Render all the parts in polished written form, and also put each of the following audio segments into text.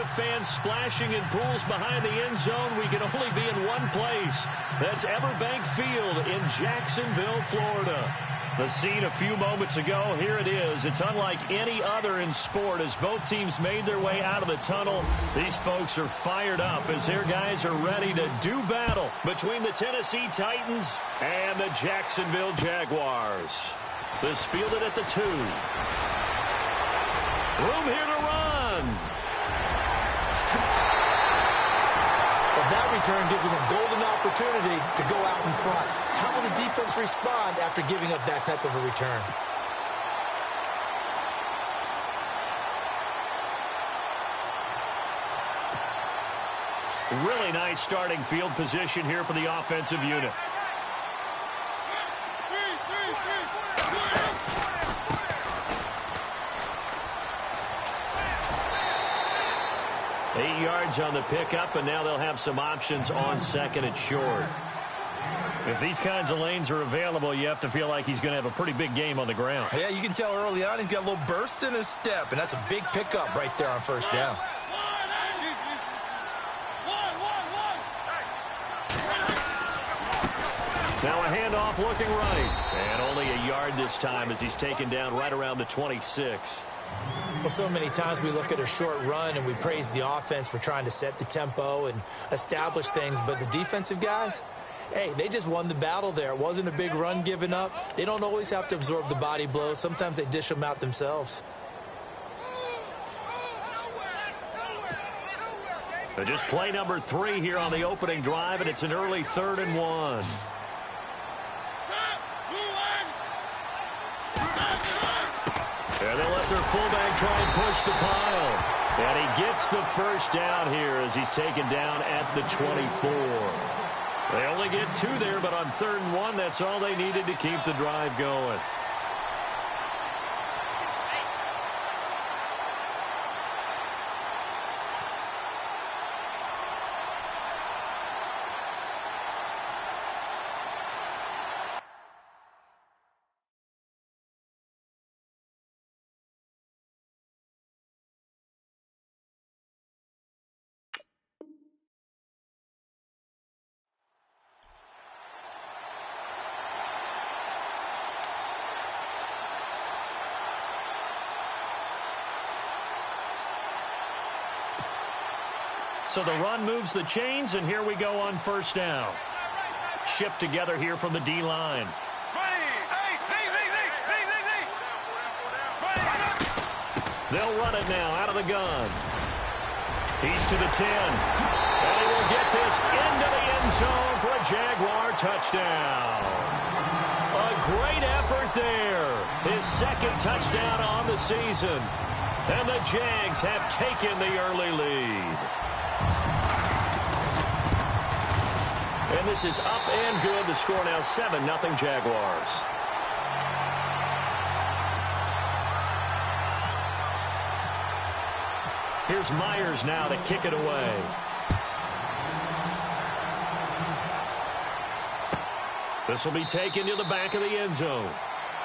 of fans splashing in pools behind the end zone, we can only be in one place. That's Everbank Field in Jacksonville, Florida. The scene a few moments ago, here it is. It's unlike any other in sport as both teams made their way out of the tunnel. These folks are fired up as their guys are ready to do battle between the Tennessee Titans and the Jacksonville Jaguars. This fielded at the 2. Room here to run. Well, that return gives them a golden opportunity to go out in front. How will the defense respond after giving up that type of a return? Really nice starting field position here for the offensive unit. Yards on the pickup, and now they'll have some options on second and short. If these kinds of lanes are available, you have to feel like he's going to have a pretty big game on the ground. Yeah, you can tell early on he's got a little burst in his step, and that's a big pickup right there on first down. Now a handoff looking right. And only a yard this time as he's taken down right around the 26. Well, so many times we look at a short run and we praise the offense for trying to set the tempo and establish things, but the defensive guys, hey, they just won the battle there. It wasn't a big run given up. They don't always have to absorb the body blows. Sometimes they dish them out themselves. So just play number 3 here on the opening drive, and it's an early 3rd and 1. And they'll let their fullback try and push the pile. And he gets the first down here as he's taken down at the 24. They only get 2 there, but on 3rd and 1, that's all they needed to keep the drive going. So the run moves the chains, and here we go on first down. Shift together here from the D-line. They'll run it now out of the gun. He's to the 10. And he will get this into the end zone for a Jaguar touchdown. A great effort there. His 2nd touchdown on the season. And the Jags have taken the early lead. And this is up and good. The score now 7-0 Jaguars. Here's Myers now to kick it away. This will be taken to the back of the end zone.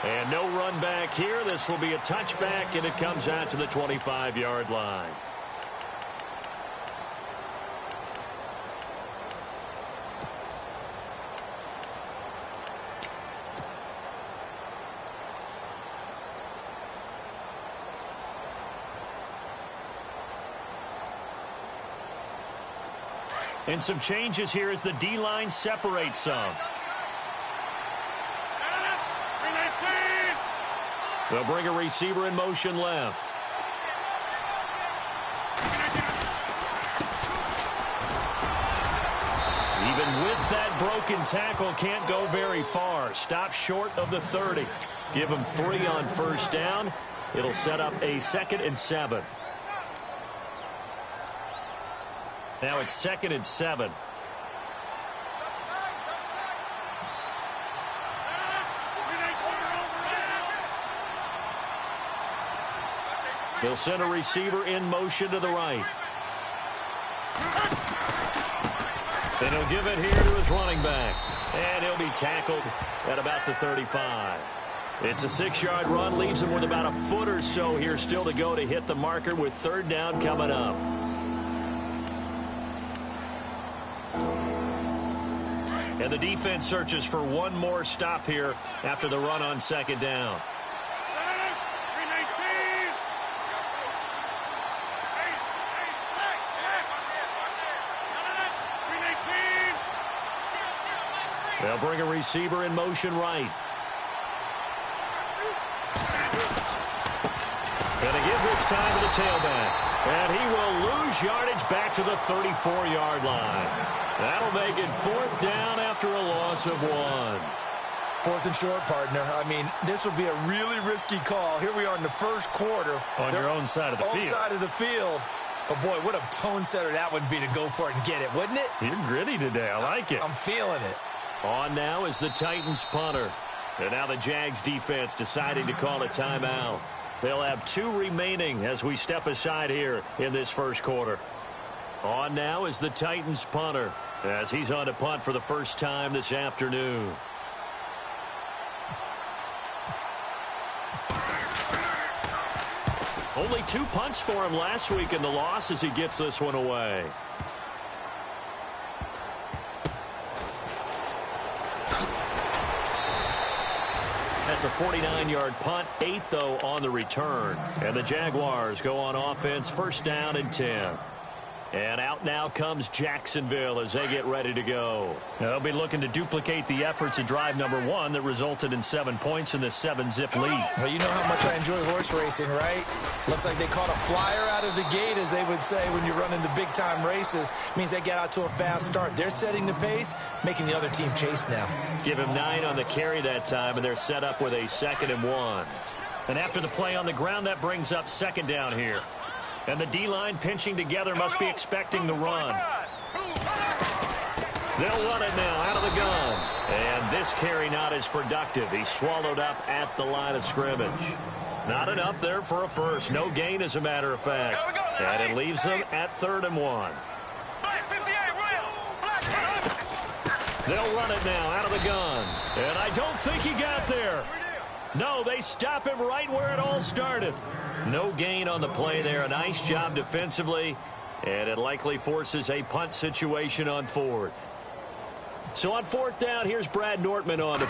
And no run back here. This will be a touchback, and it comes out to the 25-yard line. And some changes here as the D-line separates some. They'll bring a receiver in motion left. Even with that broken tackle, can't go very far. Stop short of the 30. Give him 3 on first down. It'll set up a 2nd and 7. Now it's 2nd and 7. They'll send a receiver in motion to the right. Then he'll give it here to his running back. And he'll be tackled at about the 35. It's a 6-yard run, leaves him with about a foot or so here still to go to hit the marker with 3rd down coming up. And the defense searches for one more stop here after the run on second down. They'll bring a receiver in motion right. Going to give this time to the tailback. And he will lose yardage back to the 34-yard line. That'll make it 4th down after a loss of 1. 4th and short, partner. I mean, this would be a really risky call. Here we are in the first quarter. On your own side of the field. Own side of the field. But, boy, what a tone setter that would be to go for it and get it, wouldn't it? You're gritty today. I like it. I'm feeling it. On now is the Titans punter. And now the Jags defense deciding to call a timeout. They'll have 2 remaining as we step aside here in this first quarter. On now is the Titans punter as he's on to punt for the first time this afternoon. Only 2 punts for him last week in the loss as he gets this one away. That's a 49-yard punt, 8 though on the return. And the Jaguars go on offense, 1st down and 10. And out now comes Jacksonville as they get ready to go. They'll be looking to duplicate the efforts of drive number 1 that resulted in 7 points in the 7-zip lead. Well, you know how much I enjoy horse racing, right? Looks like they caught a flyer out of the gate, as they would say when you're running the big-time races. Means they get out to a fast start. They're setting the pace, making the other team chase now. Give him 9 on the carry that time, and they're set up with a 2nd and 1. And after the play on the ground, that brings up 2nd down here. And the D-line pinching together must be expecting the run. They'll run it now out of the gun. And this carry not as productive. He's swallowed up at the line of scrimmage. Not enough there for a first. No gain, as a matter of fact. And it leaves them at 3rd and 1. They'll run it now out of the gun. And I don't think he got there. No, they stop him right where it all started. No gain on the play there. A nice job defensively. And it likely forces a punt situation on 4th. So on 4th down, here's Brad Nortman on the...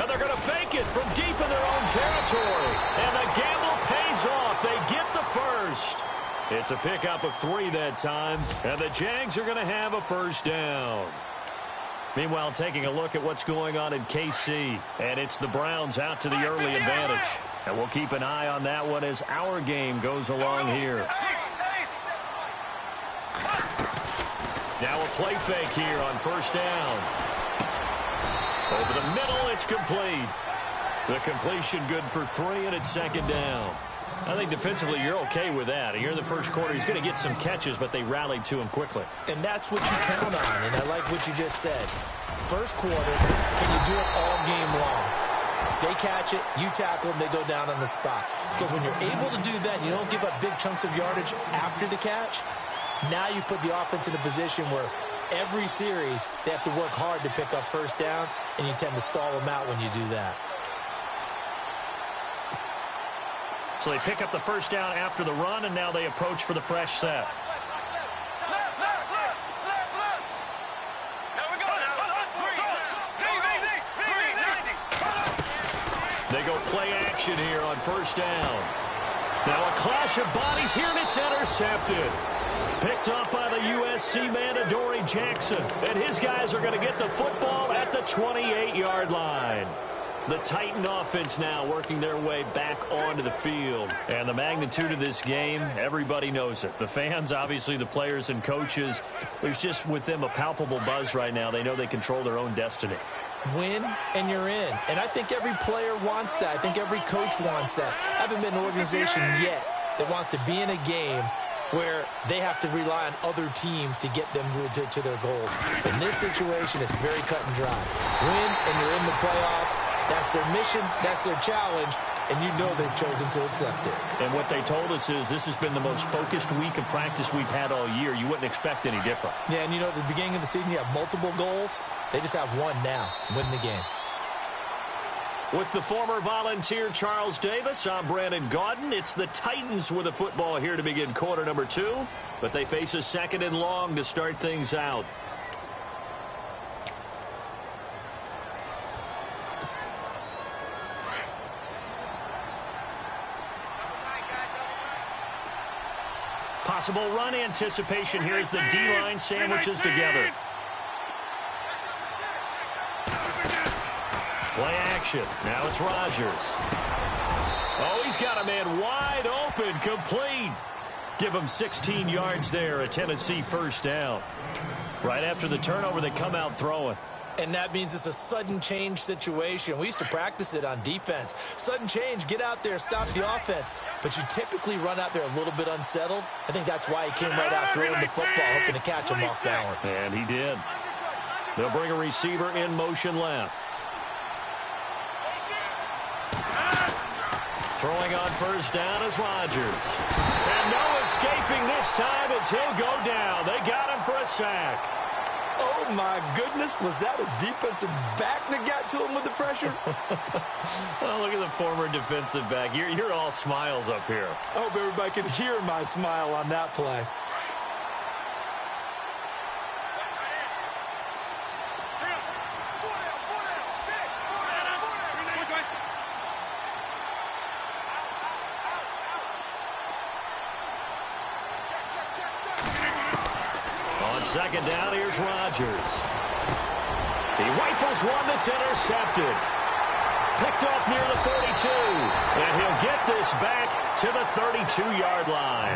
And they're going to fake it from deep in their own territory. And the gamble pays off. They get the first. It's a pickup of 3 that time. And the Jags are going to have a 1st down. Meanwhile, taking a look at what's going on in KC. And it's the Browns out to the early advantage. And we'll keep an eye on that one as our game goes along here. Now a play fake here on 1st down. Over the middle, it's complete. The completion good for 3, and it's 2nd down. I think defensively you're okay with that. Here in the first quarter, he's going to get some catches, but they rallied to him quickly. And that's what you count on, and I like what you just said. First quarter, can you do it all game long? They catch it, you tackle them, they go down on the spot. Because when you're able to do that, you don't give up big chunks of yardage after the catch. Now you put the offense in a position where every series they have to work hard to pick up 1st downs, and you tend to stall them out when you do that. So they pick up the 1st down after the run, and now they approach for the fresh set. They go play action here on 1st down. Now a clash of bodies here, and it's intercepted. Picked up by the USC man, Adoree Jackson. And his guys are going to get the football at the 28-yard line. The Titan offense now working their way back onto the field. And the magnitude of this game, everybody knows it. The fans, obviously the players and coaches, there's just with them a palpable buzz right now. They know they control their own destiny. Win, and you're in. And I think every player wants that. I think every coach wants that. I haven't been an organization yet that wants to be in a game where they have to rely on other teams to get them to their goals. In this situation, it's very cut and dry. Win, and you're in the playoffs. That's their mission. That's their challenge. And you know they've chosen to accept it. And what they told us is this has been the most focused week of practice we've had all year. You wouldn't expect any different. Yeah, and you know, at the beginning of the season, you have multiple goals. They just have one now. Win the game. With the former Volunteer Charles Davis, I'm Brandon Gaudin. It's the Titans with the football here to begin quarter number 2. But they face a 2nd and long to start things out. Possible run anticipation here as the D-line sandwiches together. Play action. Now it's Rodgers. Oh, he's got a man wide open, complete. Give him 16 yards there, a Tennessee first down. Right after the turnover, they come out throwing. And that means it's a sudden change situation. We used to practice it on defense. Sudden change, get out there, stop the offense. But you typically run out there a little bit unsettled. I think that's why he came right out throwing the football, hoping to catch him off balance. And he did. They'll bring a receiver in motion left. Throwing on first down is Rodgers. And no escaping this time as he'll go down. They got him for a sack. Oh, my goodness. Was that a defensive back that got to him with the pressure? Well, look at the former defensive back. You're all smiles up here. I hope everybody can hear my smile on that play. Second down, here's Rodgers. He rifles one that's intercepted. Picked off near the 42. And he'll get this back to the 32-yard line.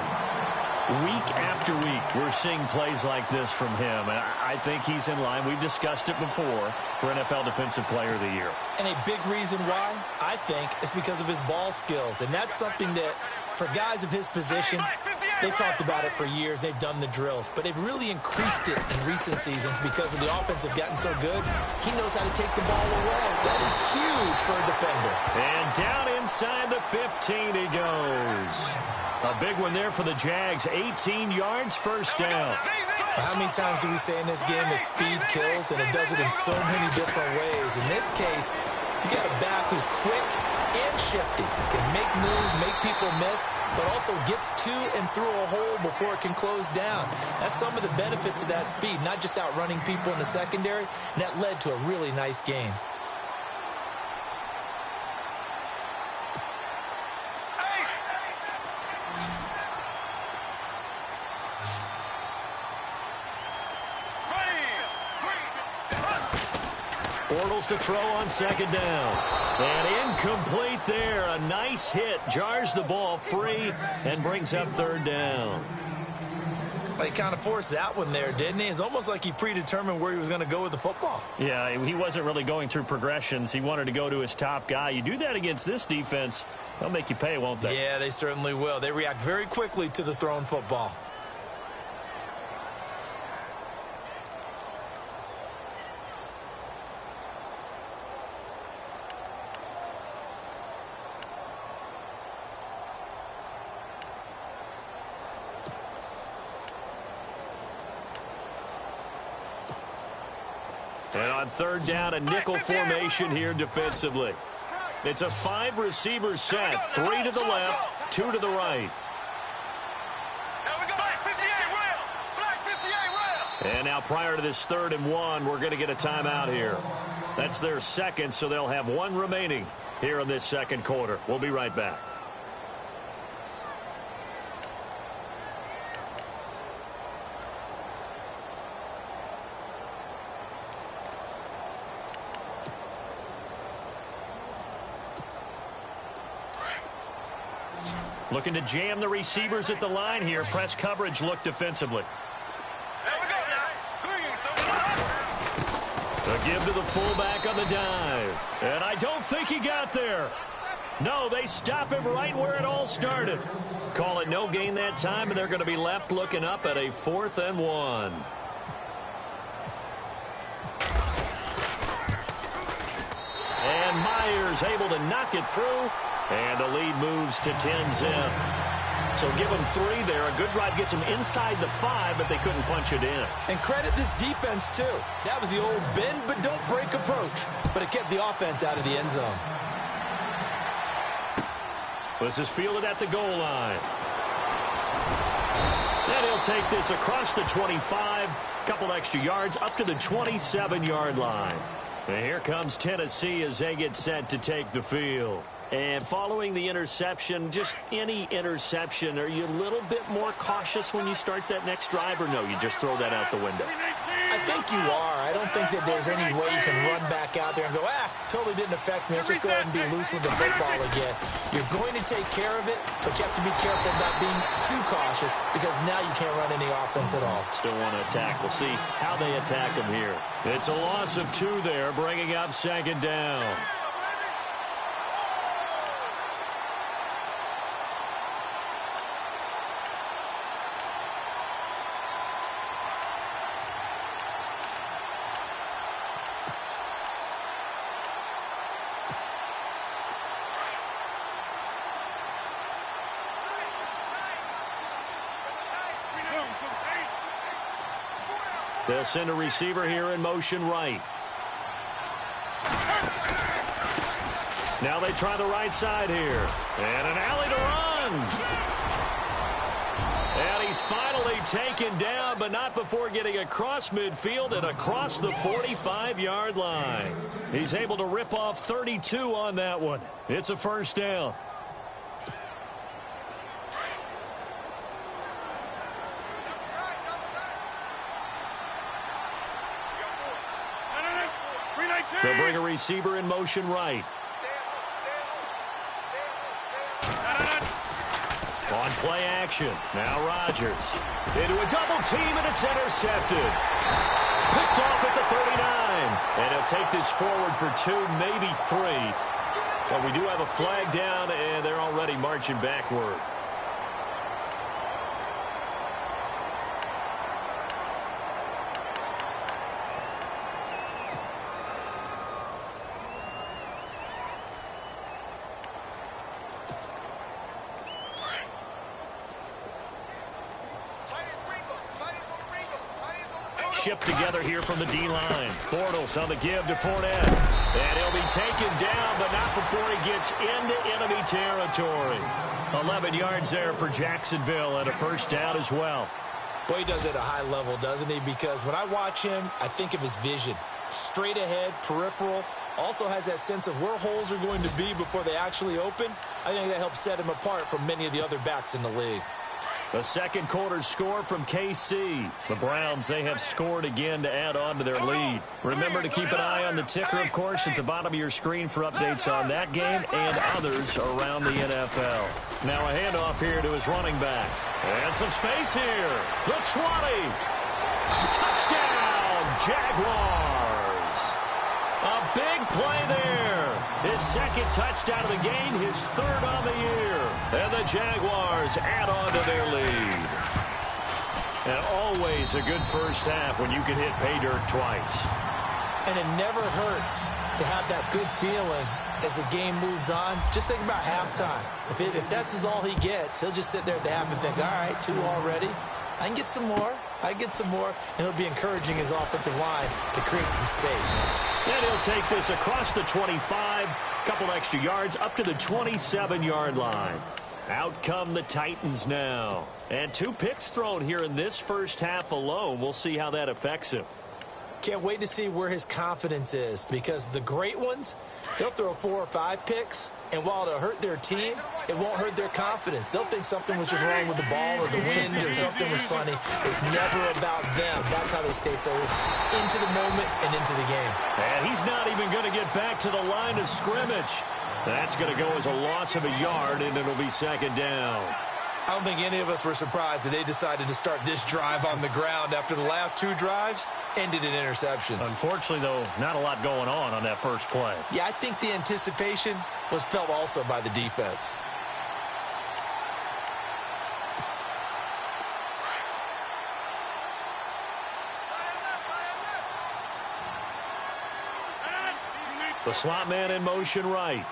Week after week, we're seeing plays like this from him. And I think he's in line. We've discussed it before for NFL Defensive Player of the Year. And a big reason why, I think, is because of his ball skills. And that's something that, for guys of his position, they've talked about it for years. They've done the drills. But they've really increased it in recent seasons because of the offense have gotten so good. He knows how to take the ball away. That is huge for a defender. And down inside the 15 he goes. A big one there for the Jags. 18 yards, first down. How many times do we say in this game that speed kills, and it does it in so many different ways? In this case, you got a back who's quick and shifty. Can make moves, make people miss, but also gets to and through a hole before it can close down. That's some of the benefits of that speed, not just outrunning people in the secondary, and that led to a really nice game. Bortles to throw on second down. And incomplete there. A nice hit. Jars the ball free and brings up third down. Well, he kind of forced that one there, didn't he? It's almost like he predetermined where he was going to go with the football. Yeah, he wasn't really going through progressions. He wanted to go to his top guy. You do that against this defense, they'll make you pay, won't they? Yeah, they certainly will. They react very quickly to the thrown football. And on third down, a nickel formation here defensively. It's a 5-receiver set. 3 to the left, 2 to the right. And now prior to this 3rd and 1, we're going to get a timeout here. That's their second, so they'll have 1 remaining here in this second quarter. We'll be right back. Looking to jam the receivers at the line here. Press coverage look defensively. A give to the fullback on the dive. And I don't think he got there. No, they stop him right where it all started. Call it no gain that time, and they're going to be left looking up at a 4th and 1. And Myers able to knock it through. And the lead moves to 10-zip. So give them 3 there. A good drive gets them inside the 5, but they couldn't punch it in. And credit this defense, too. That was the old bend but don't break approach. But it kept the offense out of the end zone. This is fielded at the goal line. And he'll take this across the 25. Couple extra yards up to the 27-yard line. And here comes Tennessee as they get set to take the field. And following the interception, just any interception, are you a little bit more cautious when you start that next drive, or no, you just throw that out the window? I think you are. I don't think that there's any way you can run back out there and go, totally didn't affect me. Let's just go ahead and be loose with the football again. You're going to take care of it, but you have to be careful about being too cautious because now you can't run any offense at all. Still want to attack. We'll see how they attack them here. It's a loss of 2 there, bringing up 2nd down. They'll send a receiver here in motion right. Now they try the right side here. And an alley to run. And he's finally taken down, but not before getting across midfield and across the 45-yard line. He's able to rip off 32 on that one. It's a 1st down. They'll bring a receiver in motion right. On play action. Now Rodgers. Into a double team, and it's intercepted. Picked off at the 39. And he'll take this forward for 2, maybe 3. But we do have a flag down, and they're already marching backward. Shift together here from the D-line. Bortles on the give to Fournette. And he'll be taken down, but not before he gets into enemy territory. 11 yards there for Jacksonville and a 1st down as well. Boy, he does it at a high level, doesn't he? Because when I watch him, I think of his vision. Straight ahead, peripheral. Also has that sense of where holes are going to be before they actually open. I think that helps set him apart from many of the other backs in the league. The 2nd quarter score from KC. The Browns, they have scored again to add on to their lead. Remember to keep an eye on the ticker, of course, at the bottom of your screen for updates on that game and others around the NFL. Now a handoff here to his running back. And some space here. The 20. Touchdown, Jaguars. A big play there. His 2nd touchdown of the game, his 3rd on the year. And the Jaguars add on to their lead. And always a good 1st half when you can hit pay dirt twice. And it never hurts to have that good feeling as the game moves on. Just think about halftime. If that's all he gets, he'll just sit there at the half and think, all right, 2 already. I can get some more. And it'll be encouraging his offensive line to create some space. And he'll take this across the 25, couple extra yards up to the 27-yard line. Out come the Titans now. And 2 picks thrown here in this 1st half alone. We'll see how that affects him. Can't wait to see where his confidence is, because the great ones, they'll throw 4 or 5 picks, and while it'll hurt their team, it won't hurt their confidence. They'll think something was just wrong with the ball or the wind or something was funny. It's never about them. That's how they stay so into the moment and into the game. And he's not even going to get back to the line of scrimmage. That's going to go as a loss of a yard, and it'll be 2nd down. I don't think any of us were surprised that they decided to start this drive on the ground after the last 2 drives ended in interceptions. Unfortunately, though, not a lot going on that 1st play. Yeah, I think the anticipation was felt also by the defense. The slot man in motion right.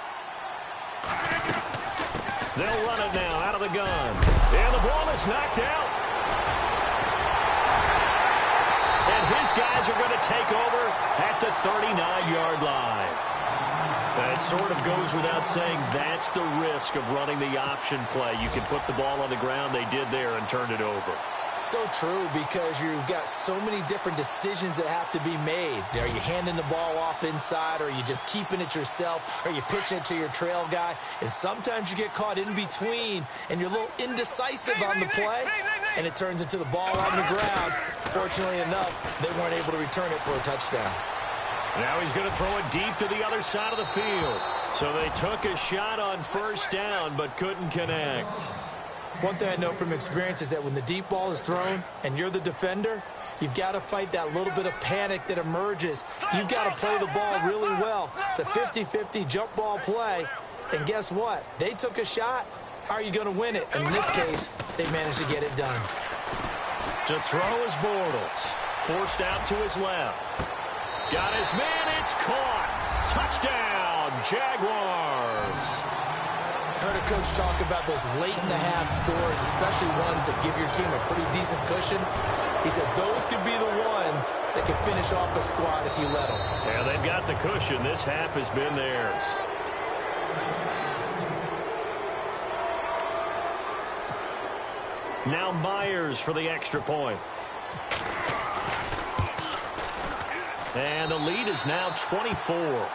They'll run it now out of the gun. And the ball is knocked out. And his guys are going to take over at the 39-yard line. That sort of goes without saying. That's the risk of running the option play. You can put the ball on the ground. They did there and turned it over. So true, because you've got so many different decisions that have to be made. Are you handing the ball off inside, or are you just keeping it yourself? Are you pitching it to your trail guy? And sometimes you get caught in between, and you're a little indecisive on the play, and it turns into the ball on the ground. Fortunately enough, they weren't able to return it for a touchdown. Now he's going to throw it deep to the other side of the field. So they took a shot on first down, but couldn't connect. One thing I know from experience is that when the deep ball is thrown and you're the defender, you've got to fight that little bit of panic that emerges. You've got to play the ball really well. It's a 50-50 jump ball play. And guess what? They took a shot. How are you going to win it? And in this case, they managed to get it done. To throw is Bortles. Forced out to his left. Got his man. It's caught. Touchdown, Jaguars. Heard a coach talk about those late-in-the-half scores, especially ones that give your team a pretty decent cushion. He said those could be the ones that can finish off a squad if you let them. Yeah, they've got the cushion. This half has been theirs. Now Myers for the extra point. And the lead is now 24.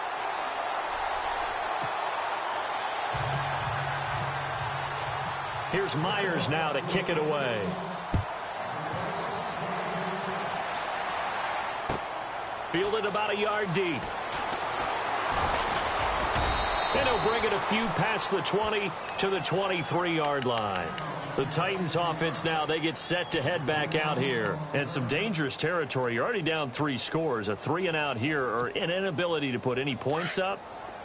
Here's Myers now to kick it away. Fielded about a yard deep. And he'll bring it a few past the 20 to the 23-yard line. The Titans offense now, they get set to head back out here. And some dangerous territory. You're already down 3 scores. A 3-and-out here, or an inability to put any points up.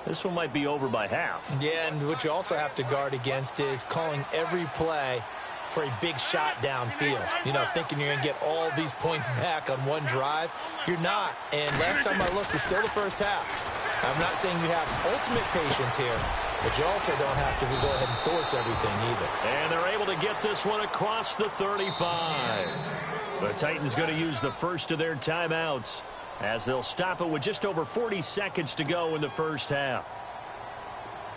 This one might be over by half. Yeah, and what you also have to guard against is calling every play for a big shot downfield. You know, thinking you're going to get all these points back on one drive. You're not. And last time I looked, it's still the first half. I'm not saying you have ultimate patience here, but you also don't have to go ahead and force everything either. And they're able to get this one across the 35. The Titans going to use the first of their timeouts, as they'll stop it with just over 40 seconds to go in the first half.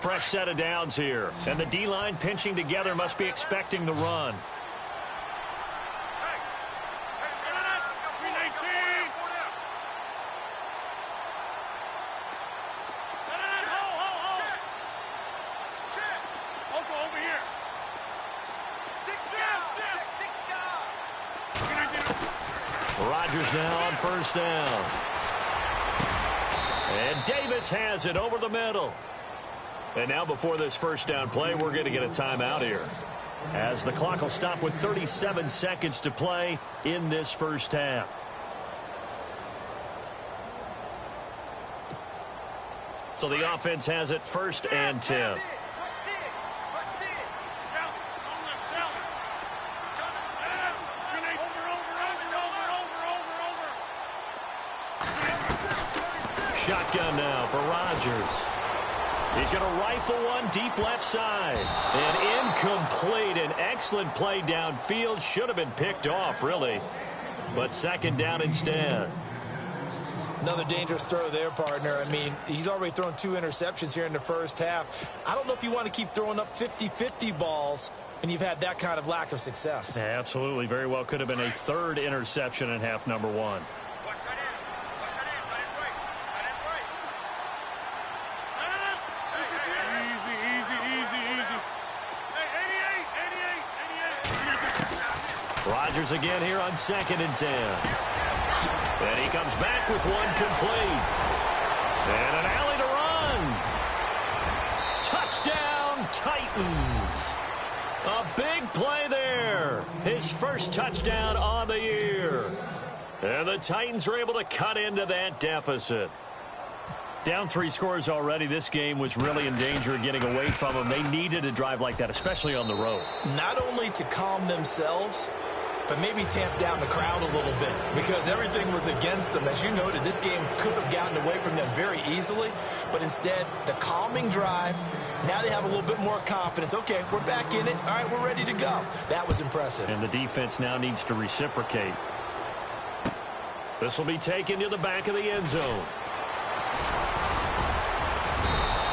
Fresh set of downs here. And the D-line pinching together, must be expecting the run. Rodgers now on first down. And Davis has it over the middle. And now before this first down play, we're going to get a timeout here, as the clock will stop with 37 seconds to play in this first half. So the offense has it 1st and 10. Shotgun now for Rodgers. He's going to rifle one deep left side. And incomplete. An excellent play downfield. Should have been picked off, really. But second down instead. Another dangerous throw there, partner. I mean, he's already thrown 2 interceptions here in the first half. I don't know if you want to keep throwing up 50-50 balls when you've had that kind of lack of success. Yeah, absolutely. Very well could have been a 3rd interception in half number 1. Rodgers again here on 2nd and 10. And he comes back with one complete. And an alley to run. Touchdown, Titans. A big play there. His first touchdown on the year. And the Titans are able to cut into that deficit. Down 3 scores already. This game was really in danger of getting away from them. They needed a drive like that, especially on the road. Not only to calm themselves, but maybe tamp down the crowd a little bit, because everything was against them. As you noted, this game could have gotten away from them very easily, but instead, the calming drive, now they have a little bit more confidence. Okay, we're back in it. All right, we're ready to go. That was impressive. And the defense now needs to reciprocate. This will be taken to the back of the end zone.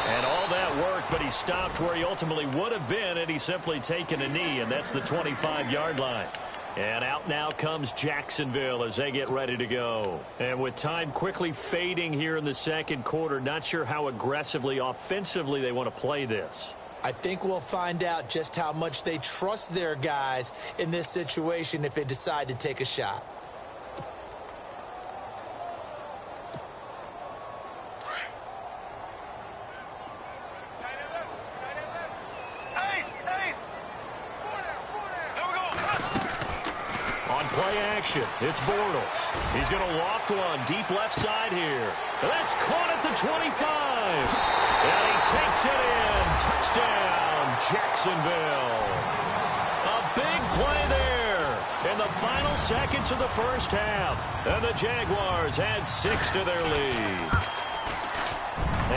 And all that work, but he stopped where he ultimately would have been, and he's simply taken a knee, and that's the 25-yard line. And out now comes Jacksonville as they get ready to go. And with time quickly fading here in the second quarter, not sure how aggressively, offensively they want to play this. I think we'll find out just how much they trust their guys in this situation if they decide to take a shot. Play action. It's Bortles. He's going to loft one deep left side here. That's caught at the 25. And he takes it in. Touchdown, Jacksonville. A big play there in the final seconds of the first half. And the Jaguars add 6 to their lead.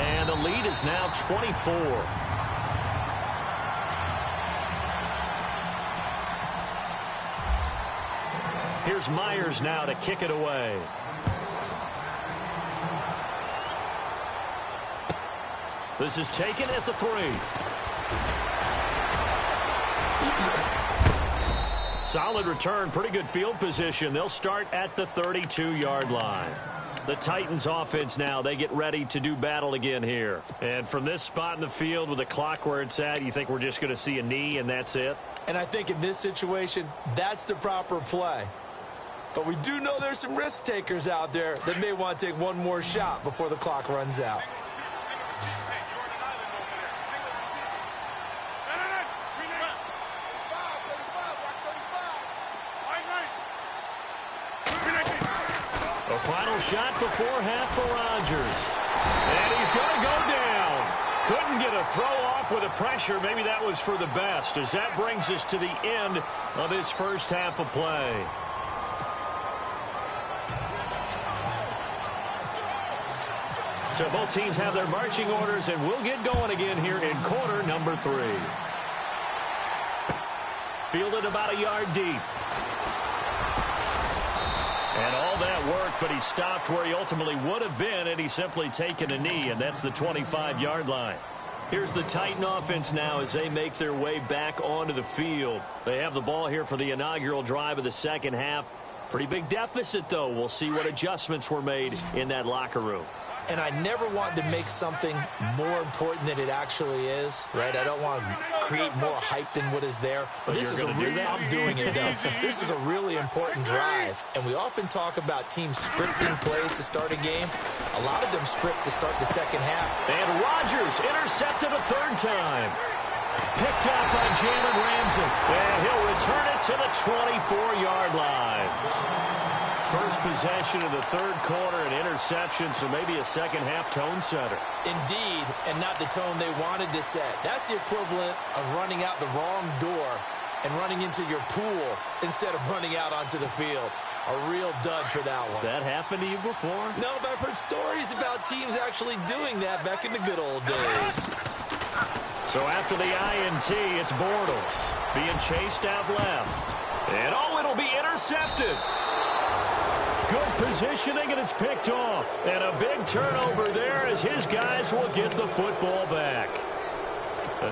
And the lead is now 24. Here's Myers now to kick it away. This is taken at the 3. Solid return, pretty good field position. They'll start at the 32-yard line. The Titans offense now, they get ready to do battle again here. And from this spot in the field with the clock where it's at, you think we're just going to see a knee and that's it? And I think in this situation, that's the proper play. But we do know there's some risk takers out there that may want to take one more shot before the clock runs out. A final shot before half for Rodgers. And he's going to go down. Couldn't get a throw off with the pressure. Maybe that was for the best, as that brings us to the end of this first half of play. So both teams have their marching orders, and we'll get going again here in quarter number 3. Fielded about a yard deep. And all that work, but he stopped where he ultimately would have been had he simply taken a knee, and that's the 25-yard line. Here's the Titan offense now as they make their way back onto the field. They have the ball here for the inaugural drive of the second half. Pretty big deficit, though. We'll see what adjustments were made in that locker room. And I never want to make something more important than it actually is, right? I don't want to create more hype than what is there. But this is I'm doing it, though. This is a really important drive. And we often talk about teams scripting plays to start a game. A lot of them script to start the second half. And Rodgers intercepted a third time. Picked up by Jalen Ramsey. And he'll return it to the 24-yard line. First possession of the third quarter, an interception, so maybe a second-half tone setter. Indeed, and not the tone they wanted to set. That's the equivalent of running out the wrong door and running into your pool instead of running out onto the field. A real dud for that one. Has that happened to you before? No, but I've heard stories about teams actually doing that back in the good old days. So after the INT, it's Bortles being chased out left. And, it'll be intercepted. Good positioning, and it's picked off. And a big turnover there as his guys will get the football back.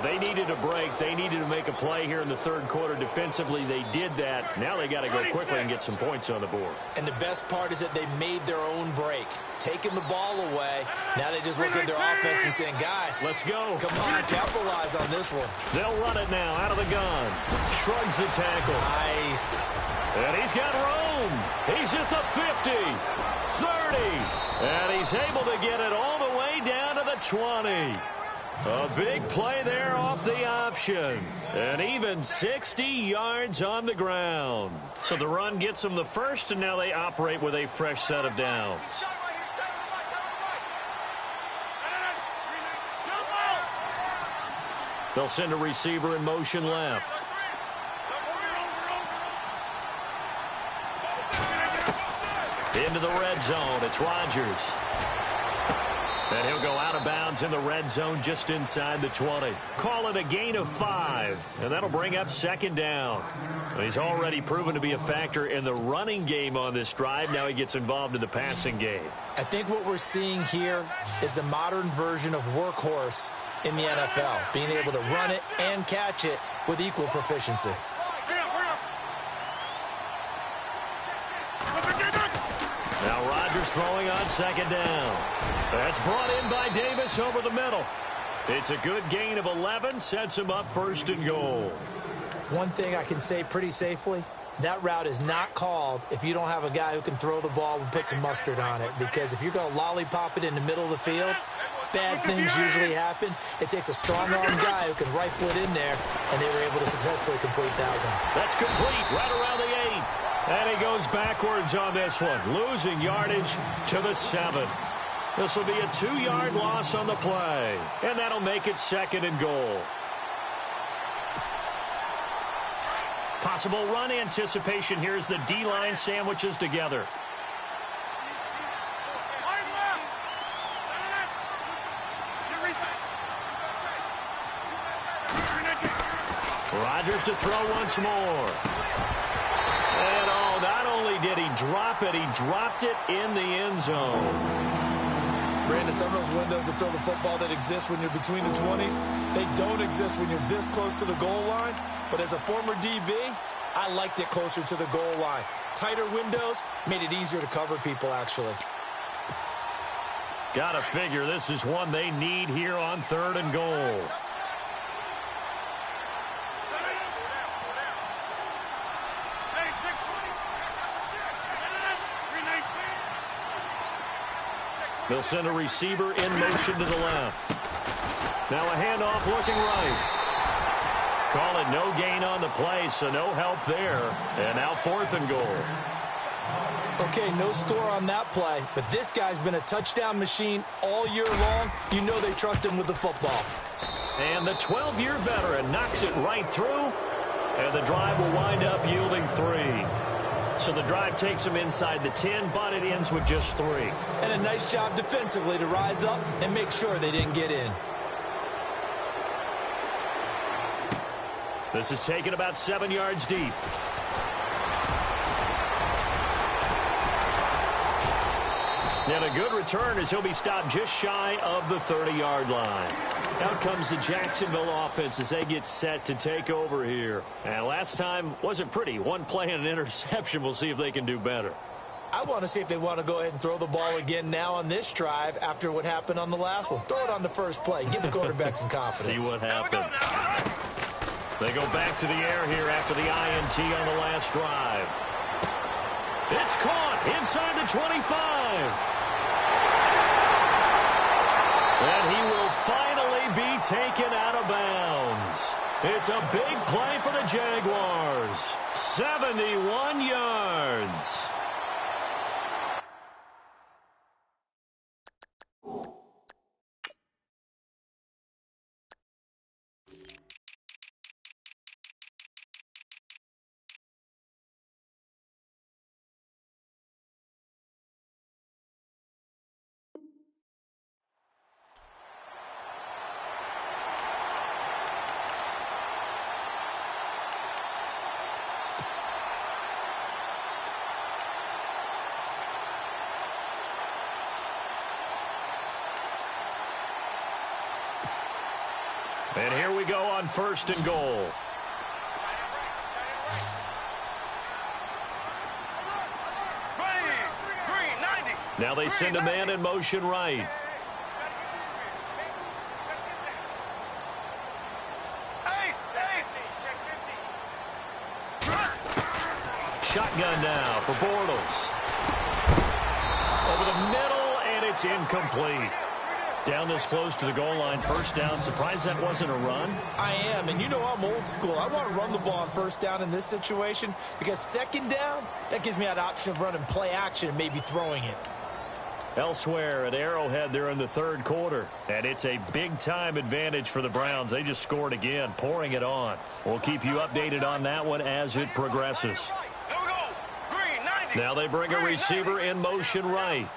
They needed a break. They needed to make a play here in the third quarter. Defensively, they did that. Now they got to go quickly and get some points on the board. And the best part is that they made their own break. Taking the ball away. Now they just look at their offense and saying, guys, let's go. Come on, capitalize on this one. They'll run it now out of the gun. Shrugs the tackle. Nice. And he's got room. He's at the 50, 30, and he's able to get it all the way down to the 20. A big play there off the option. And even 60 yards on the ground. So the run gets them the first, and now they operate with a fresh set of downs. They'll send a receiver in motion left. Into the red zone. It's Rodgers. And he'll go out of bounds in the red zone just inside the 20. Call it a gain of 5. And that'll bring up second down. He's already proven to be a factor in the running game on this drive. Now he gets involved in the passing game. I think what we're seeing here is the modern version of workhorse in the NFL. Being able to run it and catch it with equal proficiency. They'll send a receiver in motion left. And he'll go out of bounds in the red zone. It's Rodgers. And he'll go out of bounds in the red zone just inside the 20. Call it a gain of 5. And that'll bring up second down. He's already proven to be a factor in the running game on this drive. Now he gets involved in the passing game. I think what we're seeing here is the modern version of workhorse in the NFL. Being able to run it and catch it with equal proficiency. Now Rodgers throwing on second down. That's brought in by Davis over the middle. It's a good gain of 11, sets him up first and goal. One thing I can say pretty safely, that route is not called if you don't have a guy who can throw the ball and put some mustard on it. Because if you're going to lollipop it in the middle of the field, bad things usually happen. It takes a strong-arm guy who can rifle it in there, and they were able to successfully complete that one. That's complete right around the 8. And he goes backwards on this one, losing yardage to the 7. This will be a 2-yard loss on the play, and that'll make it second and goal. Possible run anticipation here as the D-line sandwiches together. Rodgers to throw once more. And not only did he drop it, he dropped it in the end zone. Brandon, some of those windows to throw the football that exist when you're between the 20s, they don't exist when you're this close to the goal line. But as a former DB, I liked it closer to the goal line. Tighter windows made it easier to cover people, actually. Gotta figure this is one they need here on 3rd and goal. They'll send a receiver in motion to the left. Now a handoff looking right. Call it no gain on the play, so no help there. And now 4th and goal. Okay, no score on that play, but this guy's been a touchdown machine all year long. You know they trust him with the football. And the 12-year veteran knocks it right through, and the drive will wind up yielding 3. So the drive takes him inside the 10, but it ends with just 3. And a nice job defensively to rise up and make sure they didn't get in. This is taken about 7 yards deep. And a good return as he'll be stopped just shy of the 30-yard line. Out comes the Jacksonville offense as they get set to take over here. And last time wasn't pretty. One play and an interception. We'll see if they can do better. I want to see if they want to go ahead and throw the ball again now on this drive after what happened on the last one. Throw it on the first play. Give the quarterback some confidence. See what happens. They go back to the air here after the INT on the last drive. It's caught inside the 25. And he will finally be taken out of bounds. It's a big play for the Jaguars. 71 yards. And here we go on 1st and goal. Now they send a man in motion right. Shotgun now for Bortles. Over the middle, and it's incomplete. Down this close to the goal line, 1st down. Surprised that wasn't a run? I am, and you know I'm old school. I want to run the ball on 1st down in this situation because 2nd down, that gives me that option of running play action and maybe throwing it. Elsewhere at Arrowhead, they're in the 3rd quarter, and it's a big-time advantage for the Browns. They just scored again, pouring it on. We'll keep you updated on that one as it progresses. Now they bring a receiver in motion right.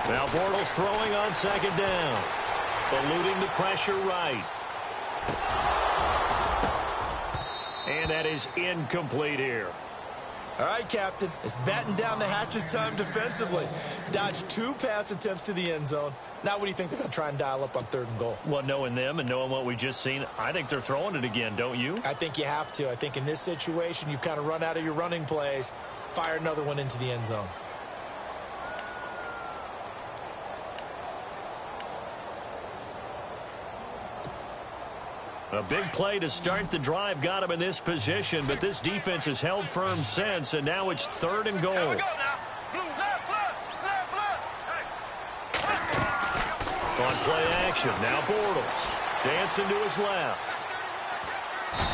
Now Bortles throwing on 2nd down. Eluding the pressure right. And that is incomplete here. All right, Captain. It's batten down the hatches time defensively. Dodged 2 pass attempts to the end zone. Now what do you think they're going to try and dial up on 3rd and goal? Well, knowing them and knowing what we just seen, I think they're throwing it again, don't you? I think you have to. I think in this situation, you've kind of run out of your running plays. Fire another one into the end zone. A big play to start the drive got him in this position, but this defense has held firm since, and now it's 3rd and goal. On play action, now Bortles. Dancing to his left.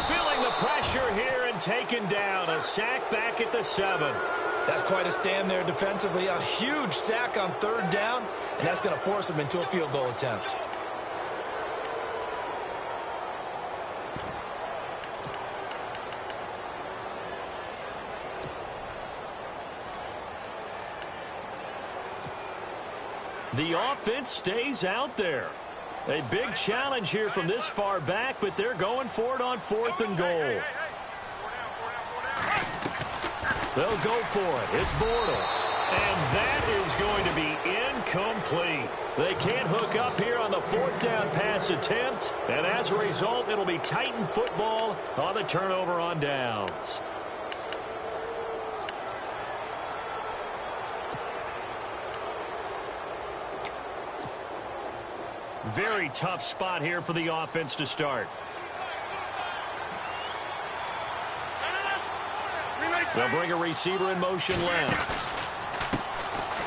Feeling the pressure here and taken down. A sack back at the 7. That's quite a stand there defensively. A huge sack on 3rd down, and that's going to force him into a field goal attempt. The offense stays out there. A big challenge here from this far back, but they're going for it on 4th and goal. They'll go for it. It's Bortles. And that is going to be incomplete. They can't hook up here on the 4th down pass attempt. And as a result, it'll be Titan football on the turnover on downs. Very tough spot here for the offense to start. They'll bring a receiver in motion left.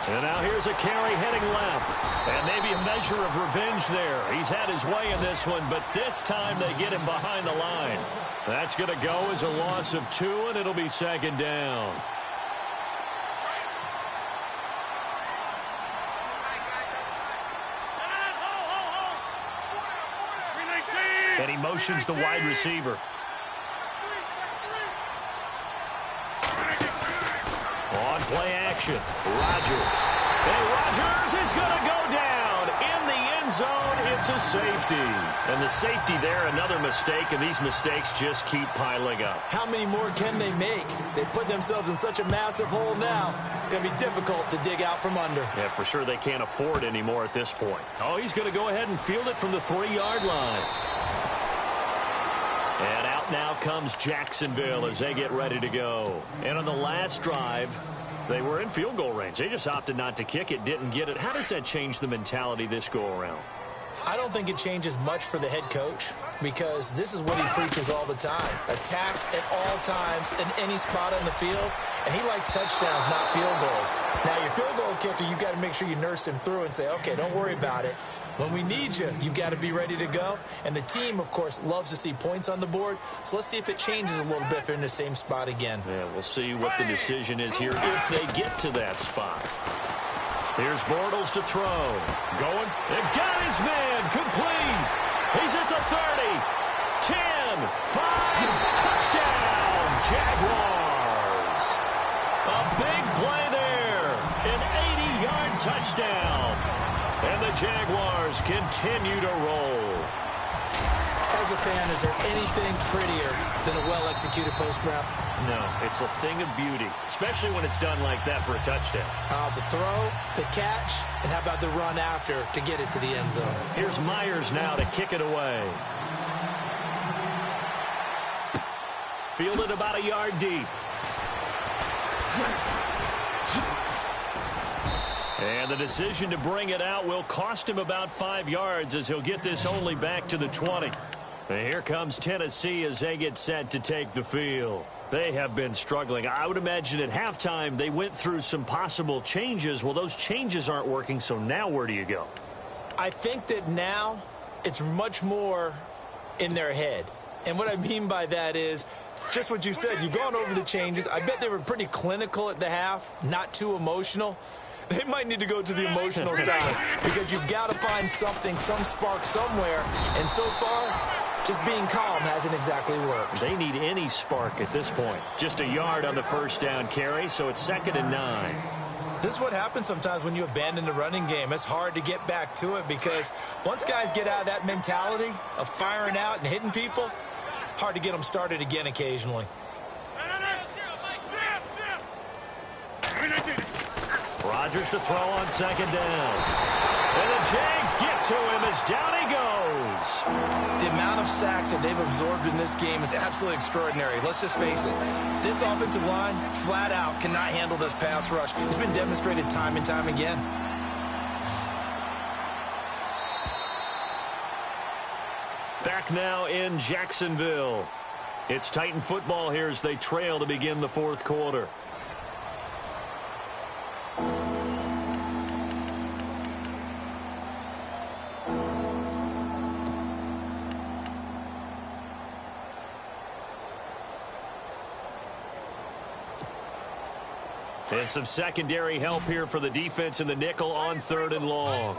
And now here's a carry heading left. And maybe a measure of revenge there. He's had his way in this one, but this time they get him behind the line. That's going to go as a loss of 2, and it'll be 2nd down. And he motions the wide receiver. On play action, Rodgers. And Rodgers is going to go down. In the end zone, it's a safety. And the safety there, another mistake, and these mistakes just keep piling up. How many more can they make? They've put themselves in such a massive hole now. Going to be difficult to dig out from under. Yeah, for sure they can't afford anymore at this point. Oh, he's going to go ahead and field it from the 3-yard line. And out now comes Jacksonville as they get ready to go. And on the last drive, they were in field goal range. They just opted not to kick it, didn't get it. How does that change the mentality this go-around? I don't think it changes much for the head coach because this is what he preaches all the time. Attack at all times in any spot on the field, and he likes touchdowns, not field goals. Now, your field goal kicker, you've got to make sure you nurse him through and say, okay, don't worry about it. When we need you, you've got to be ready to go. And the team, of course, loves to see points on the board. So let's see if it changes a little bit if they're in the same spot again. Yeah, we'll see what the decision is here if they get to that spot. Here's Bortles to throw. Going. And got his man. Complete. He's at the 30. 10. 5. Touchdown. Jaguars. A big play there. An 80-yard touchdown. And the Jaguars continue to roll. As a fan, is there anything prettier than a well-executed post route? No, it's a thing of beauty, especially when it's done like that for a touchdown. The throw, the catch, and how about the run after to get it to the end zone? Here's Myers now to kick it away. Fielded about a yard deep. And the decision to bring it out will cost him about 5 yards as he'll get this only back to the 20. And here comes Tennessee as they get set to take the field. They have been struggling. I would imagine at halftime they went through some possible changes. Well, those changes aren't working, so now where do you go? I think that now it's much more in their head. And what I mean by that is just what you said. You've gone over the changes. I bet they were pretty clinical at the half, not too emotional. They might need to go to the emotional side because you've got to find something, some spark somewhere. And so far, just being calm hasn't exactly worked. They need any spark at this point. Just a yard on the first down carry, so it's 2nd and 9. This is what happens sometimes when you abandon the running game. It's hard to get back to it because once guys get out of that mentality of firing out and hitting people, hard to get them started again occasionally. Rodgers to throw on second down. And the Jags get to him as down he goes. The amount of sacks that they've absorbed in this game is absolutely extraordinary. Let's just face it. This offensive line, flat out, cannot handle this pass rush. It's been demonstrated time and time again. Back now in Jacksonville. It's Titan football here as they trail to begin the fourth quarter. And some secondary help here for the defense in the nickel on 3rd and long.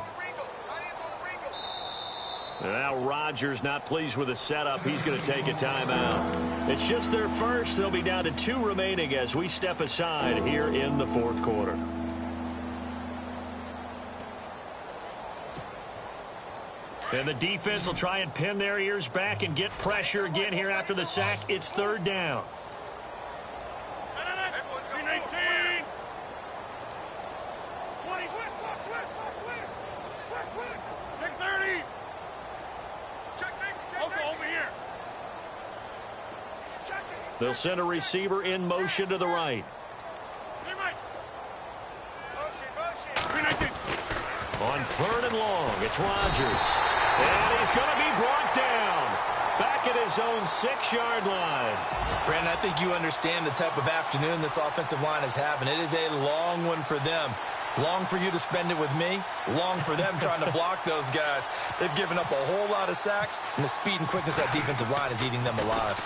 Now Rodgers not pleased with the setup. He's going to take a timeout. It's just their first. They'll be down to 2 remaining as we step aside here in the fourth quarter. And the defense will try and pin their ears back and get pressure again here after the sack. It's 3rd down. They'll send a receiver in motion to the right. On 3rd and long, it's Rodgers. And he's going to be brought down. Back at his own 6-yard line. Brandon, I think you understand the type of afternoon this offensive line is having. It is a long one for them. Long for you to spend it with me. Long for them trying to block those guys. They've given up a whole lot of sacks, and the speed and quickness of that defensive line is eating them alive.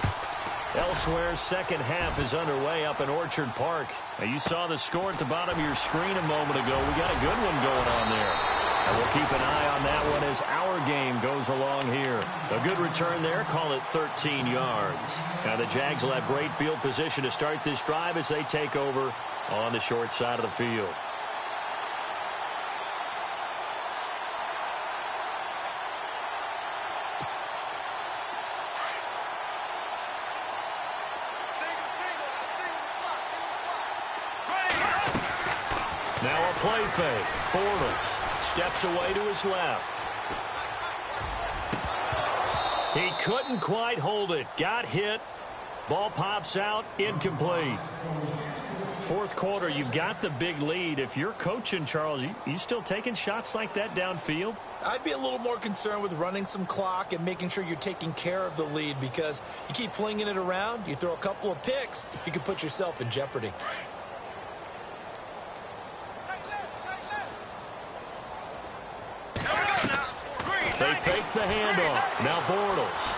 Elsewhere, second half is underway up in Orchard Park. Now, you saw the score at the bottom of your screen a moment ago. We got a good one going on there. And we'll keep an eye on that one as our game goes along here. A good return there. Call it 13 yards. Now, the Jags will have great field position to start this drive as they take over on the short side of the field. Now a play fake. Bortles steps away to his left. He couldn't quite hold it. Got hit. Ball pops out. Incomplete. Fourth quarter, you've got the big lead. If you're coaching, Charles, you still taking shots like that downfield? I'd be a little more concerned with running some clock and making sure you're taking care of the lead, because you keep flinging it around, you throw a couple of picks, you can put yourself in jeopardy. They fake the handoff. Now Bortles.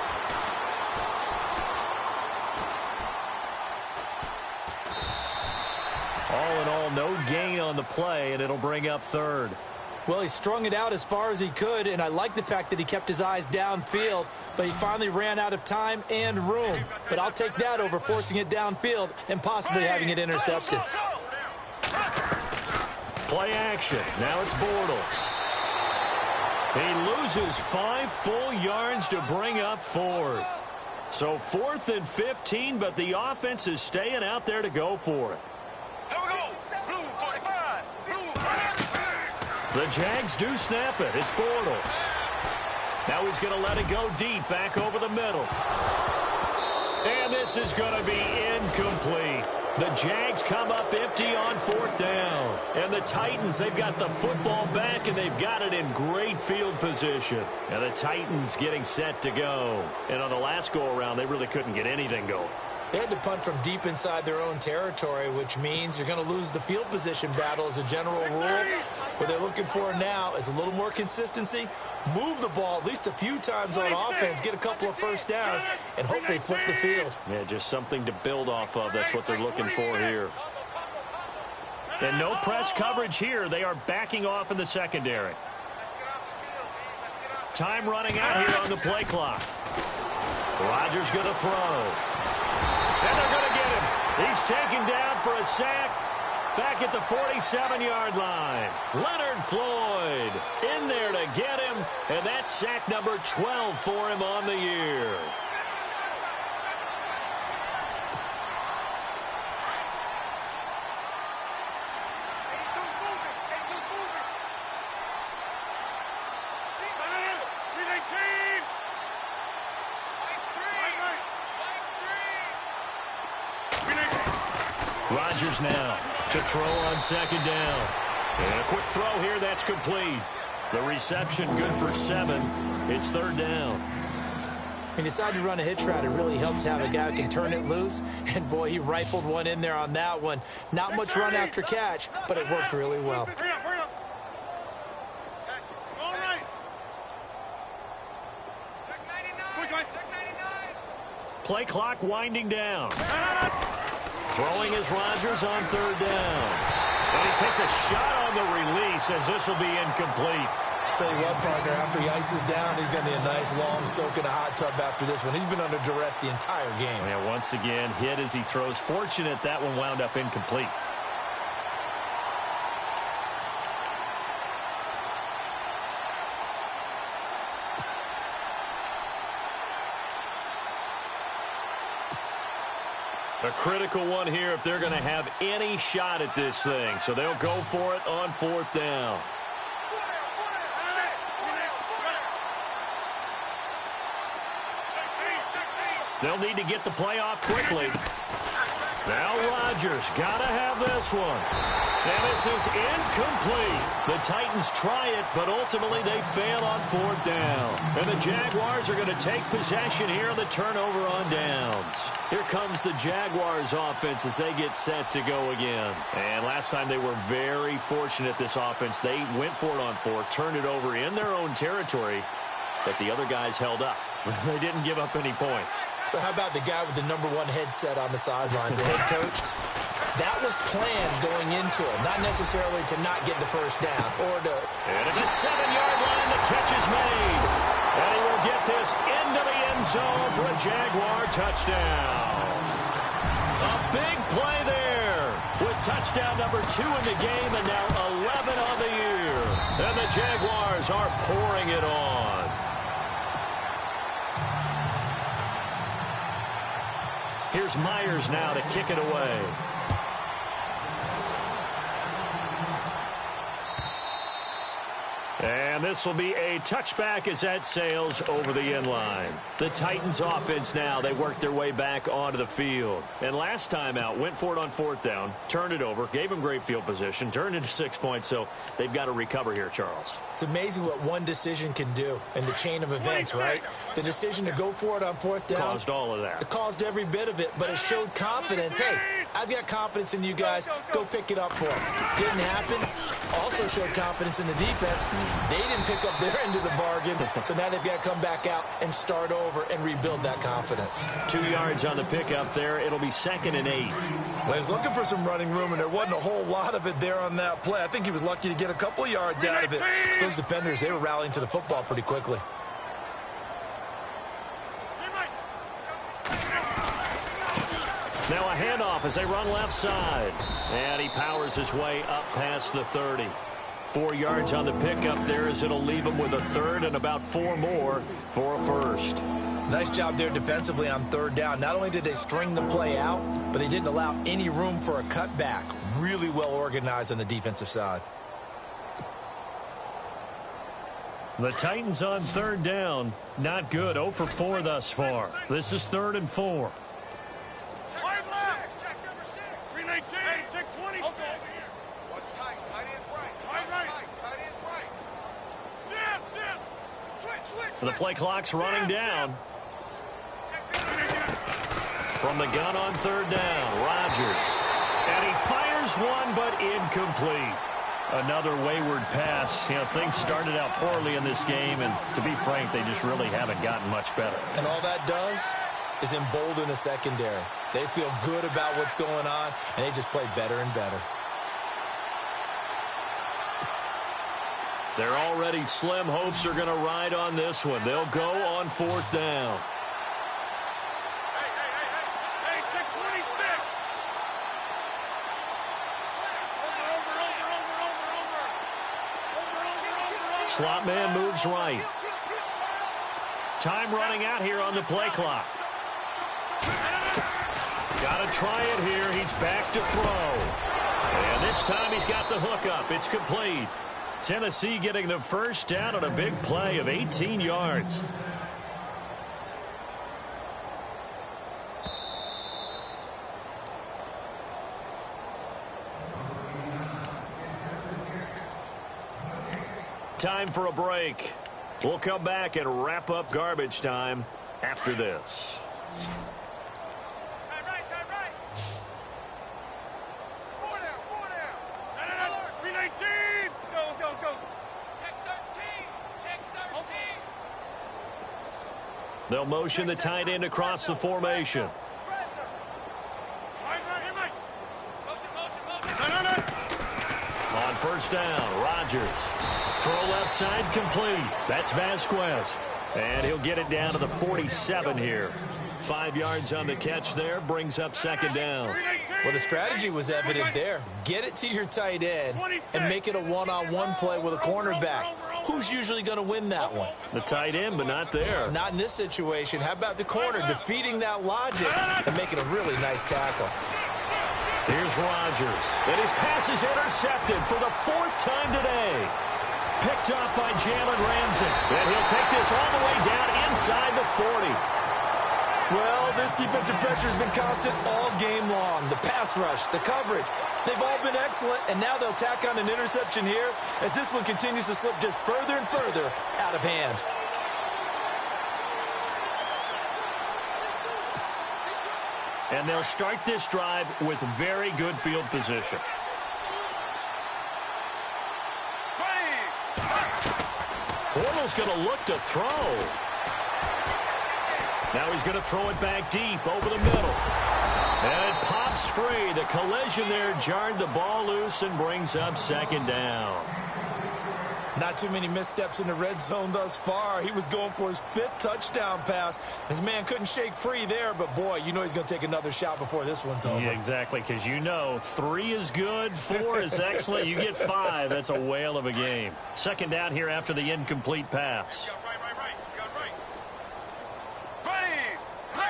All in all, no gain on the play, and it'll bring up 3rd. Well, he strung it out as far as he could, and I like the fact that he kept his eyes downfield, but he finally ran out of time and room. But I'll take that over forcing it downfield and possibly having it intercepted. Play action. Now it's Bortles. He loses 5 full yards to bring up 4th. So 4th and 15, but the offense is staying out there to go for it. Here we go. Blue 45. Blue. The Jags do snap it. It's Bortles. Now he's going to let it go deep back over the middle. And this is going to be incomplete. The Jags come up empty on 4th down. And the Titans, they've got the football back, and they've got it in great field position. And the Titans getting set to go. And on the last go-around, they really couldn't get anything going. They had to punt from deep inside their own territory, which means you're going to lose the field position battle as a general rule. What they're looking for now is a little more consistency, move the ball at least a few times on offense, get a couple of first downs, and hopefully flip the field. Yeah, just something to build off of. That's what they're looking for here. And no press coverage here. They are backing off in the secondary. Time running out here on the play clock. Rodgers going to throw. And they're going to get him. He's taken down for a sack back at the 47-yard line. Leonard Floyd in there to get him, and that's sack number 12 for him on the year. Rodgers now to throw on second down. And a quick throw here, that's complete. The reception good for 7. It's third down. He decided to run a hitch route. It really helps to have a guy who can turn it loose. And, boy, he rifled one in there on that one. Not much run after catch, but it worked really well. Hurry up. All right. Check 99. Check 99. Play clock winding down. Throwing is Rodgers on third down. And he takes a shot on the release as this will be incomplete. Tell you what, partner, after he ices down, he's going to need a nice long soak in a hot tub after this one. He's been under duress the entire game. Yeah, once again, hit as he throws. Fortunate that one wound up incomplete. A critical one here if they're going to have any shot at this thing. So they'll go for it on fourth down. They'll need to get the play off quickly. Now Rodgers got to have this one. And this is incomplete. The Titans try it, but ultimately they fail on fourth down. And the Jaguars are going to take possession here on the turnover on downs. Here comes the Jaguars offense as they get set to go again. And last time they were very fortunate, this offense. They went for it on fourth, turned it over in their own territory, but the other guys held up. They didn't give up any points. So how about the guy with the #1 headset on the sidelines, the head coach? That was planned going into it, not necessarily to not get the first down or to... And at the 7-yard line, the catch is made. And he will get this into the end zone for a Jaguar touchdown. A big play there with touchdown number 2 in the game and now 11 on the year. And the Jaguars are pouring it on. Here's Myers now to kick it away. And this will be a touchback as that sails over the end line. The Titans offense now, they work their way back onto the field. And last time out, went for it on fourth down, turned it over, gave them great field position, turned into 6 points, so they've got to recover here, Charles. It's amazing what one decision can do in the chain of events, right? The decision to go for it on fourth down. Caused all of that. It caused every bit of it, but it showed confidence. Hey, I've got confidence in you guys. Go pick it up for them. Didn't happen. Also showed confidence in the defense. They didn't pick up their end of the bargain, so now they've got to come back out and start over and rebuild that confidence. 2 yards on the pickup there. It'll be 2nd and 8. Well, he was looking for some running room, and there wasn't a whole lot of it there on that play. I think he was lucky to get a couple of yards out of it. Those defenders, they were rallying to the football pretty quickly. Now a handoff as they run left side. And he powers his way up past the 30. 4 yards on the pickup there as it'll leave him with a third and about 4 more for a first. Nice job there defensively on third down. Not only did they string the play out, but they didn't allow any room for a cutback. Really well organized on the defensive side. The Titans on third down. Not good. 0 for 4 thus far. This is 3rd and 4. Check number 6. 319. Hey, check 20. Okay. What's tight? Tight end's right. Tight end's right. Switch. The play clock's running down. From the gun on third down, Rodgers. And he fires one, but incomplete. Another wayward pass. You know, things started out poorly in this game, and to be frank, they just really haven't gotten much better. And all that does is embolden the secondary. They feel good about what's going on, and they just play better and better. Their already slim hopes are going to ride on this one. They'll go on fourth down. Hey, check 26. Over. Slot man moves right. Time running out here on the play clock. Got to try it here. He's back to throw. And this time he's got the hook up. It's complete. Tennessee getting the first down on a big play of 18 yards. Time for a break. We'll come back and wrap up garbage time after this. Time right. 4 down. Alert. 319. Let's go. Check 13. They'll motion the tight end across the formation. On first down, Rodgers. Throw left side complete. That's Vasquez. And he'll get it down to the 47 here. 5 yards on the catch there. Brings up second down. Well, the strategy was evident there. Get it to your tight end and make it a one-on-one play with a cornerback. Who's usually going to win that one? The tight end, but not there. Not in this situation. How about the corner defeating that logic and making a really nice tackle? Here's Rodgers. And his pass is intercepted for the 4th time today. Picked up by Jalen Ramsey. And he'll take this all the way down inside the 40. Well, this defensive pressure has been constant all game long. The pass rush, the coverage, they've all been excellent, and now they'll tack on an interception here as this one continues to slip just further and further out of hand. And they'll start this drive with very good field position. Bortles going to look to throw. Now he's going to throw it back deep over the middle. And it pops free. The collision there jarred the ball loose and brings up second down. Not too many missteps in the red zone thus far. He was going for his 5th touchdown pass. His man couldn't shake free there, but boy, you know he's going to take another shot before this one's over. Yeah, exactly, because you know 3 is good, 4 is excellent. You get 5. That's a whale of a game. Second down here after the incomplete pass. You got right.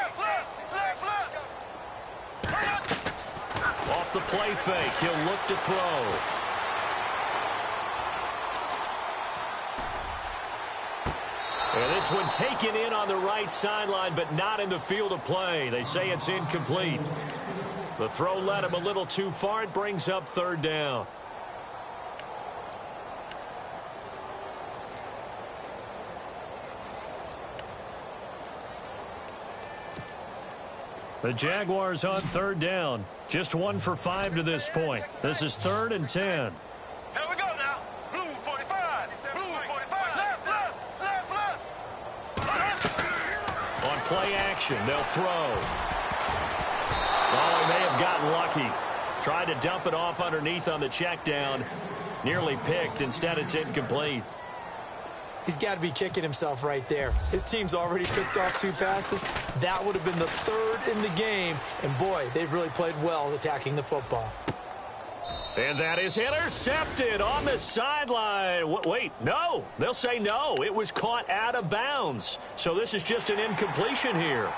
Left. Off the play fake, he'll look to throw. And this one taken in on the right sideline, but not in the field of play. They say it's incomplete. The throw led him a little too far. It brings up third down. The Jaguars on third down. Just 1 for 5 to this point. This is 3rd and 10. Here we go now. Blue 45. Left. On play action, they'll throw. Oh, he may have gotten lucky. Tried to dump it off underneath on the check down. Nearly picked. Instead, it's incomplete. He's got to be kicking himself right there. His team's already picked off 2 passes. That would have been the 3rd in the game. And, boy, they've really played well attacking the football. And that is intercepted on the sideline. Wait, no. They'll say no. It was caught out of bounds. So this is just an incompletion here.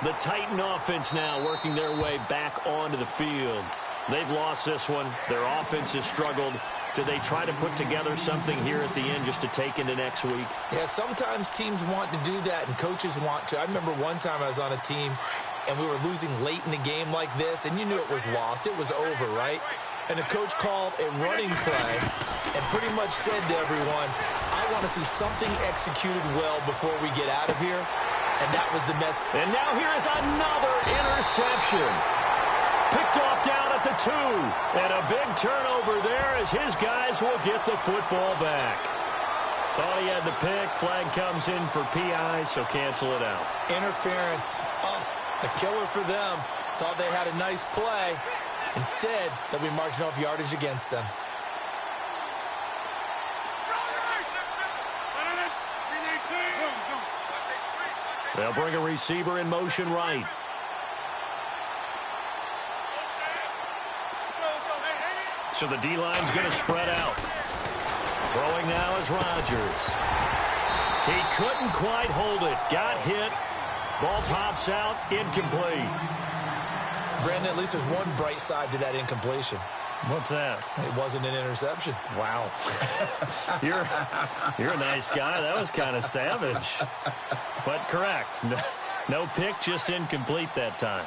The Titan offense now working their way back onto the field. They've lost this one. Their offense has struggled. Do they try to put together something here at the end just to take into next week? Yeah, sometimes teams want to do that and coaches want to. I remember one time I was on a team and we were losing late in the game like this, and you knew it was lost. It was over, right? And the coach called a running play and pretty much said to everyone, I want to see something executed well before we get out of here. And that was the mess. And now here is another interception. Picked off down at the 2. And a big turnover there as his guys will get the football back. Thought he had the pick. Flag comes in for PI, so cancel it out. Interference. Oh, a killer for them. Thought they had a nice play. Instead, they'll be marching off yardage against them. They'll bring a receiver in motion right. So the D-line's going to spread out. Throwing now is Rodgers. He couldn't quite hold it. Got hit. Ball pops out. Incomplete. Brandon, at least there's one bright side to that incompletion. What's that? It wasn't an interception. Wow. You're a nice guy. That was kind of savage. But correct. No pick, just incomplete that time.